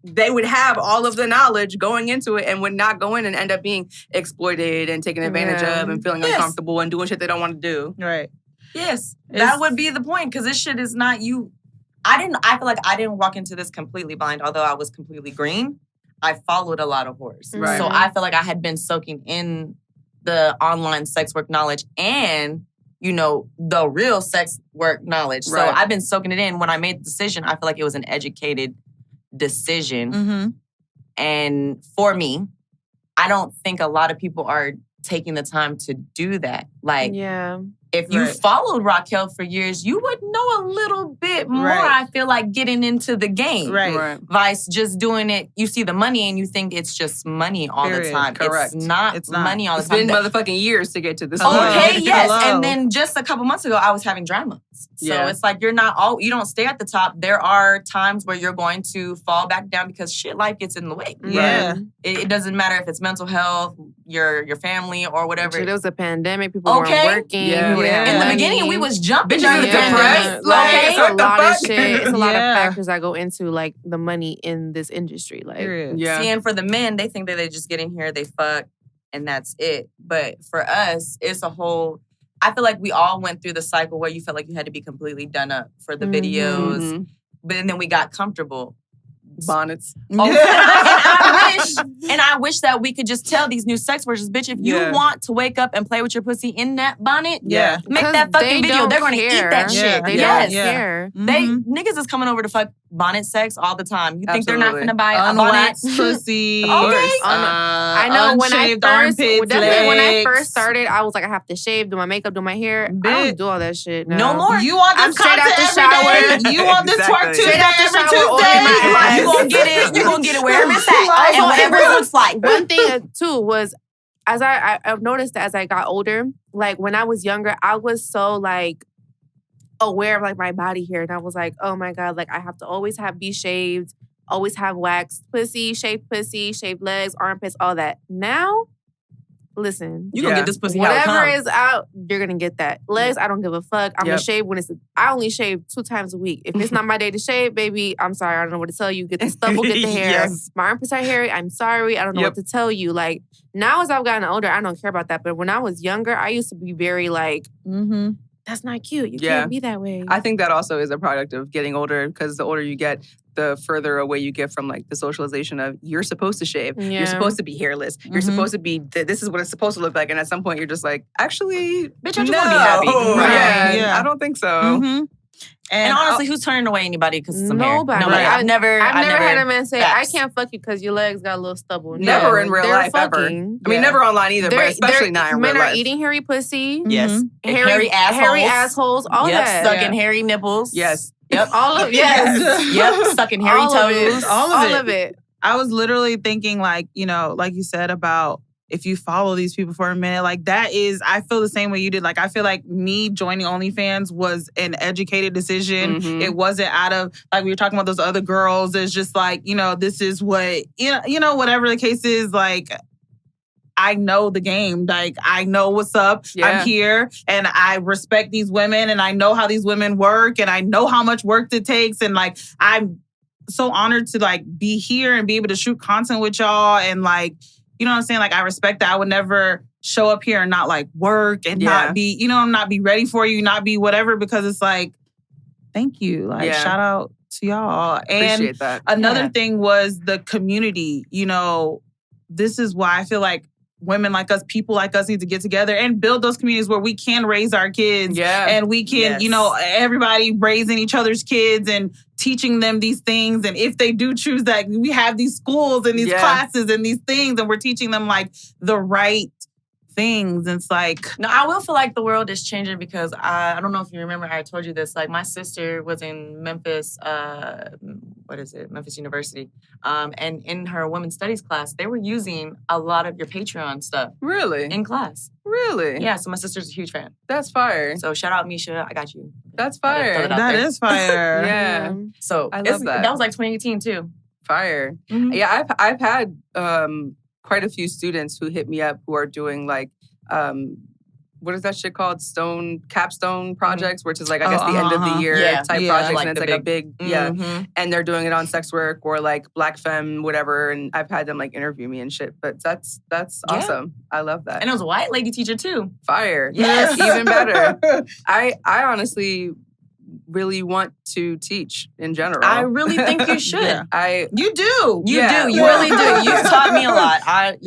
they would have all of the knowledge going into it and would not go in and end up being exploited and taken advantage of and feeling uncomfortable and doing shit they don't want to do. Right. Yes. That would be the point, because this shit is not you. I feel like I didn't walk into this completely blind, although I was completely green. I followed a lot of whores. Right. So I feel like I had been soaking in the online sex work knowledge and, you know, the real sex work knowledge. So I've been soaking it in. When I made the decision, I feel like it was an educated decision. Mm-hmm. And for me, I don't think a lot of people are taking the time to do that. Like, if you followed Raquel for years, you would know a little bit more, I feel like, getting into the game. Right. Vice just doing it, you see the money and you think it's just money all the time. Correct. It's not money all the time. It's been motherfucking years to get to this point. Okay, point. yes. And then just a couple months ago, I was having dry months. So it's like you don't stay at the top. There are times where you're going to fall back down because shit, life gets in the way. Yeah. It doesn't matter if it's mental health, your family, or whatever. There was a pandemic. People weren't working. In the beginning, we was jumping. Bitches depressed. Like, Okay. it's a lot of shit. It's a lot of factors that go into like the money in this industry. Like, See, and for the men, they think that they just get in here, they fuck, and that's it. But for us, it's a whole. I feel like we all went through the cycle where you felt like you had to be completely done up for the videos, but then we got comfortable. Bonnets. And I wish that we could just tell these new sex workers, bitch, if you want to wake up and play with your pussy in that bonnet, make that fucking video. They're going to eat that shit. They don't care. Niggas is coming over to fuck bonnet sex all the time. You think they're not going to buy a bonnet? Unwaxed pussy. I know when I first started, I was like, I have to shave, do my makeup, do my hair. I don't do all that shit. No more. You want this straight out the shower. You want this twerk Tuesday every Tuesday. You gonna get it. You gonna get it wherever it's at, and whatever it looks like. One thing too was, as I've noticed that as I got older, like when I was younger, I was so like aware of like my body hair, and I was like, oh my God, like I have to always be shaved, always have waxed pussy, shaved legs, armpits, all that. Now, listen. You gonna get this pussy whatever is out, you're gonna get that. Legs, I don't give a fuck. I'm gonna shave when I only shave 2 times a week. If it's not my day to shave, baby, I'm sorry. I don't know what to tell you. Get the stubble, get the hair. My armpits are hairy. I'm sorry. I don't know what to tell you. Like, now as I've gotten older, I don't care about that. But when I was younger, I used to be very like, that's not cute. You can't be that way. I think that also is a product of getting older, because the older you get, the further away you get from like the socialization of you're supposed to shave, you're supposed to be hairless, you're supposed to be, this is what it's supposed to look like. And at some point you're just like, actually, bitch, I just want to be happy. Right. I don't think so. And honestly, who's turning away anybody because of some hair? Nobody. I've never had a man say, I can't fuck you because your legs got a little stubble. Never in real life, ever. I mean, never online either, but especially not in real life. Men are eating hairy pussy. Yes. Hairy assholes. All that. Sucking hairy nipples. Yes. Yep. All of Sucking hairy toes. All of it. I was literally thinking, like, you know, like you said about if you follow these people for a minute, like that is, I feel the same way you did. Like, I feel like me joining OnlyFans was an educated decision. It wasn't out of, like we were talking about those other girls. It's just like, you know, this is what, you know, whatever the case is, like, I know the game. Like, I know what's up. I'm here and I respect these women and I know how these women work and I know how much work it takes. And like, I'm so honored to like be here and be able to shoot content with y'all. And like, you know what I'm saying? Like, I respect that. I would never show up here and not like work and not be, you know, not be ready for you, not be whatever, because it's like, thank you. Like, shout out to y'all. And appreciate that. Another thing was the community. You know, this is why I feel like women like us, people like us need to get together and build those communities where we can raise our kids. And we can, you know, everybody raising each other's kids and teaching them these things. And if they do choose that, we have these schools and these classes and these things, and we're teaching them like the right things. And it's like... No, I will feel like the world is changing because I don't know if you remember, I told you this. Like, my sister was in Memphis, Memphis University. And in her women's studies class, they were using a lot of your Patreon stuff. Really? In class. Really? Yeah, so my sister's a huge fan. That's fire. So shout out, Misha. I got you. That's fire. That is fire. Yeah. So I love that. That was like 2018 too. Fire. Yeah, I've had quite a few students who hit me up who are doing like what is that shit called? Capstone projects, which is like, I guess, the end of the year type projects. Like, and it's like a big, and they're doing it on sex work or like Black femme, whatever. And I've had them like interview me and shit. But that's awesome. I love that. And it was a white lady teacher too. Fire. Yes. Even better. I honestly really want to teach in general. I really think you should. You do. You do. You really do. You've taught me a lot.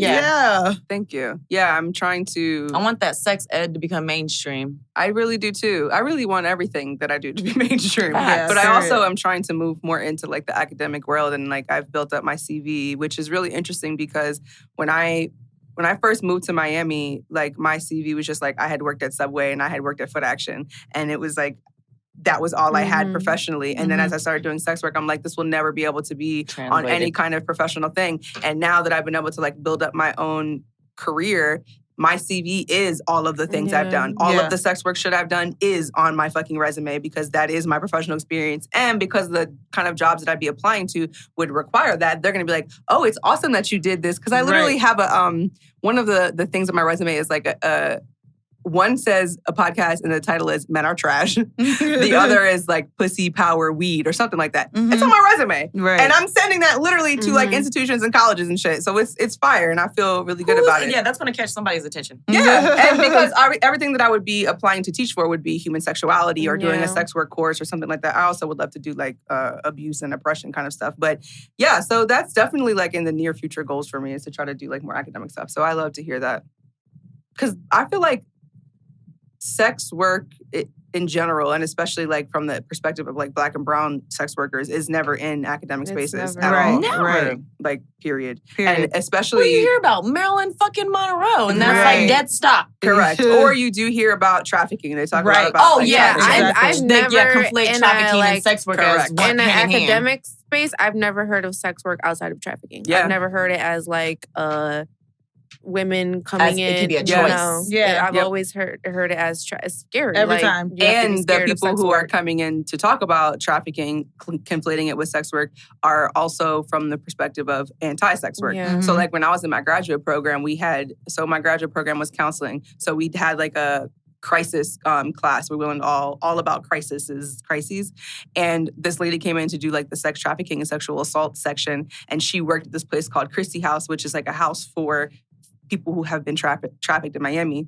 Thank you. Yeah, I'm trying to... I want that sex ed to become mainstream. I really do too. I really want everything that I do to be mainstream. Yes. But I also am trying to move more into like the academic world, and like I've built up my CV, which is really interesting because when I first moved to Miami, like my CV was just like I had worked at Subway and I had worked at Foot Action, and it was like that was all I had professionally. And then as I started doing sex work, I'm like, this will never be able to be on any kind of professional thing. And now that I've been able to like build up my own career, my CV is all of the things I've done. All of the sex work shit I've done is on my fucking resume because that is my professional experience. And because the kind of jobs that I'd be applying to would require that, they're going to be like, oh, it's awesome that you did this. Because I literally have a, one of the things on my resume is like one says a podcast and the title is Men Are Trash. The other is like Pussy Power Weed or something like that. It's on my resume. And I'm sending that literally to like institutions and colleges and shit. So it's fire and I feel really good about it. Yeah, that's going to catch somebody's attention. Yeah. And because everything that I would be applying to teach for would be human sexuality or doing a sex work course or something like that. I also would love to do like abuse and oppression kind of stuff. But yeah, so that's definitely like in the near future goals for me is to try to do like more academic stuff. So I love to hear that. Because I feel like sex work in general, and especially like from the perspective of like Black and brown sex workers, is never in academic spaces at all. Never. Like, period. And especially... you hear about Marilyn fucking Monroe, and that's like dead stop. Correct. Or you do hear about trafficking. They talk a lot about trafficking. I've never... conflate trafficking and sex work as one in an academic space, I've never heard of sex work outside of trafficking. I've never heard it as like women coming in. It could be a choice. I've always heard it as scary. Every time. And the people who are coming in to talk about trafficking, conflating it with sex work, are also from the perspective of anti-sex work. Yeah. So like when I was in my graduate program, my graduate program was counseling. So we had like a crisis class. We went all about crises. And this lady came in to do like the sex trafficking and sexual assault section. And she worked at this place called Christie House, which is like a house for people who have been trafficked in Miami.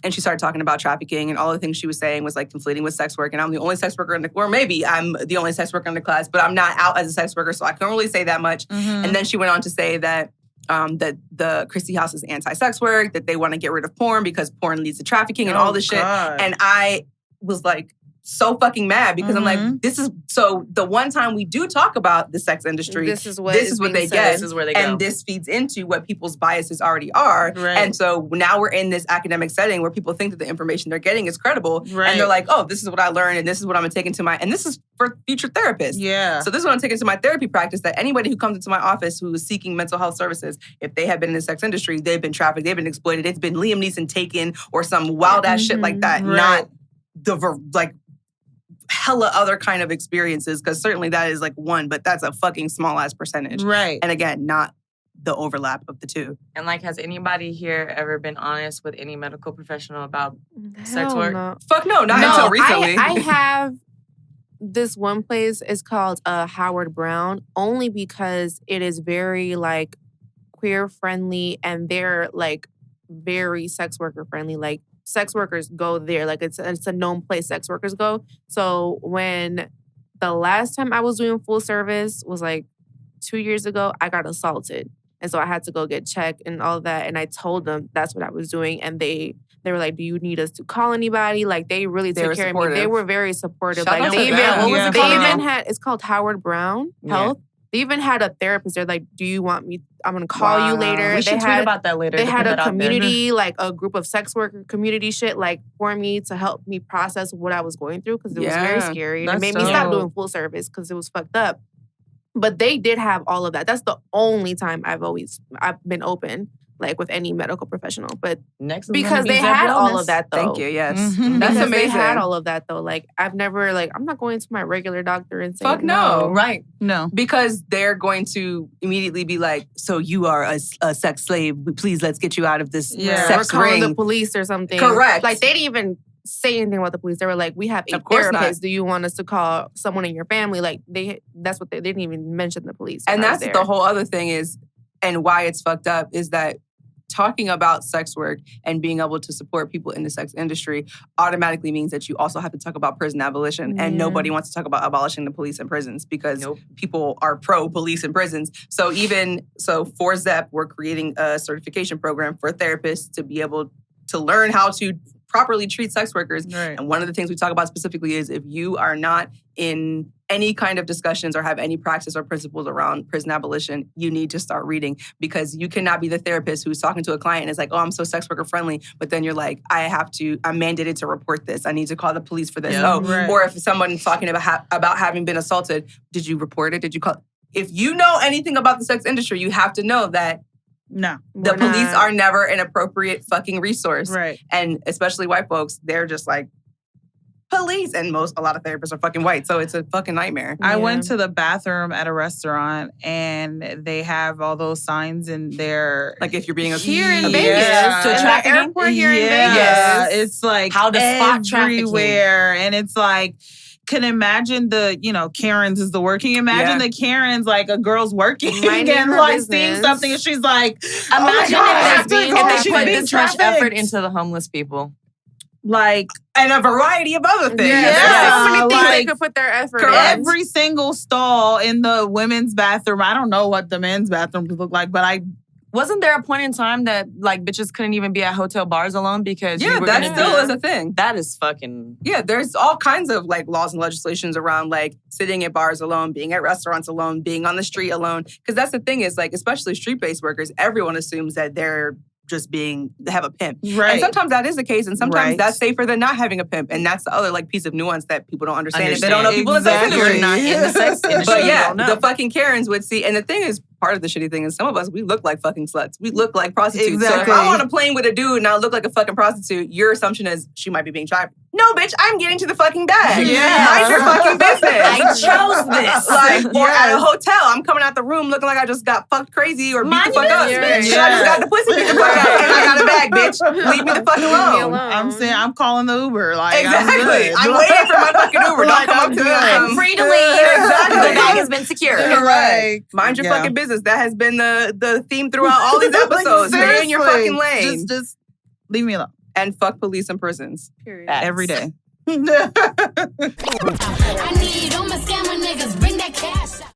And she started talking about trafficking, and all the things she was saying was like conflating with sex work. And I'm the only sex worker maybe I'm the only sex worker in the class, but I'm not out as a sex worker, so I can't really say that much. And then she went on to say that that the Christie House is anti-sex work, that they want to get rid of porn because porn leads to trafficking and all this shit. And I was like so fucking mad because I'm like, this is so the one time we do talk about the sex industry, this is what they get. This is where they go. And this feeds into what people's biases already are. Right. And so now we're in this academic setting where people think that the information they're getting is credible. Right. And they're like, oh, this is what I learned and this is what I'm going to take into and this is for future therapists. Yeah. So this is what I'm taking to my therapy practice, that anybody who comes into my office who is seeking mental health services, if they have been in the sex industry, they've been trafficked, they've been exploited, it's been Liam Neeson taken or some wild ass shit like that. Right. Not the hella other kind of experiences, because certainly that is like one, but that's a fucking small ass percentage. Right. And again, not the overlap of the two. And like, has anybody here ever been honest with any medical professional about sex work? No. Fuck no, not until recently. I have this one place is called Howard Brown, only because it is very like queer friendly and they're like very sex worker friendly. Like sex workers go there. Like it's a known place sex workers go. So when the last time I was doing full service was like 2 years ago, I got assaulted. And so I had to go get checked and all that. And I told them that's what I was doing. And they were like, do you need us to call anybody? Like they really took care of me. They were very supportive. Shout like they even had, it's called Howard Brown Health. They even had a therapist. They're like, do you want me? I'm going to call you later. We should tweet about that later. They had a community, like a group of sex worker community shit, like for me to help me process what I was going through because it was very scary. And it made me stop doing full service because it was fucked up. But they did have all of that. That's the only time I've been open, like with any medical professional. But because they had all of that though. Thank you, yes. Mm-hmm. That's amazing. They had all of that though. Like I've never, I'm not going to my regular doctor and saying, fuck no. Right. No. Because they're going to immediately be like, so you are a sex slave. Please, let's get you out of this sex ring. Or calling ring. the police or something. Correct. Like they didn't even say anything about the police. They were like, we have 8 therapists. Do you want us to call someone in your family? Like they didn't even mention the police. And that's the whole other thing is, and why it's fucked up is that talking about sex work and being able to support people in the sex industry automatically means that you also have to talk about prison abolition. And nobody wants to talk about abolishing the police and prisons because people are pro-police and prisons. So for ZEP, we're creating a certification program for therapists to be able to learn how to properly treat sex workers. Right. And one of the things we talk about specifically is if you are not in any kind of discussions or have any practice or principles around prison abolition, you need to start reading, because you cannot be the therapist who's talking to a client and is like, oh, I'm so sex worker friendly. But then you're like, I'm mandated to report this. I need to call the police for this. Yeah. Or if someone's talking about having been assaulted, did you report it? Did you call? If you know anything about the sex industry, you have to know that the police are never an appropriate fucking resource. Right. And especially white folks, they're just like, police. And a lot of therapists are fucking white. So it's a fucking nightmare. I went to the bathroom at a restaurant and they have all those signs in there. Like if you're being here in Vegas. To trafficking? The airport here in Vegas. Yeah. It's like how to spot trafficking everywhere. And it's like, can imagine Karen's is the word. Can you imagine the Karen's like a girl's working and like seeing something and she's like, imagine if they put this much effort into the homeless people. Like, and a variety of other things. So many things they could put their effort in. Every single stall in the women's bathroom. I don't know what the men's bathrooms look like, but wasn't there a point in time that like bitches couldn't even be at hotel bars alone because that still is a thing. That is fucking there's all kinds of like laws and legislations around like sitting at bars alone, being at restaurants alone, being on the street alone. Because that's the thing is like, especially street-based workers, everyone assumes that they're just they have a pimp. Right. And sometimes that is the case, and sometimes that's safer than not having a pimp. And that's the other like piece of nuance that people don't understand. If they don't know people in the sex industry. Not in the sex industry. But the fucking Karens would see. And the thing is, part of the shitty thing is some of us, we look like fucking sluts. We look like prostitutes. Exactly. So if I'm on a plane with a dude and I look like a fucking prostitute, your assumption is she might be being shy. No, bitch, I'm getting to the fucking bag. Mind your fucking business. I chose this. Or at a hotel, I'm coming out the room looking like I just got fucked crazy or beat the fuck up. Bitch. I just got the pussy beat the fuck up and I got a bag, bitch. Leave me the fuck alone. I'm saying I'm calling the Uber. Like, exactly. I'm waiting for my fucking Uber. Don't come up to me. I'm free to leave. Exactly. The bag has been secured. Right. Mind your fucking business. That has been the theme throughout all these episodes. Stay in your fucking lane. Just leave me alone. And fuck police and prisons. Period. Every day. I need all my scammer niggas, bring that cash.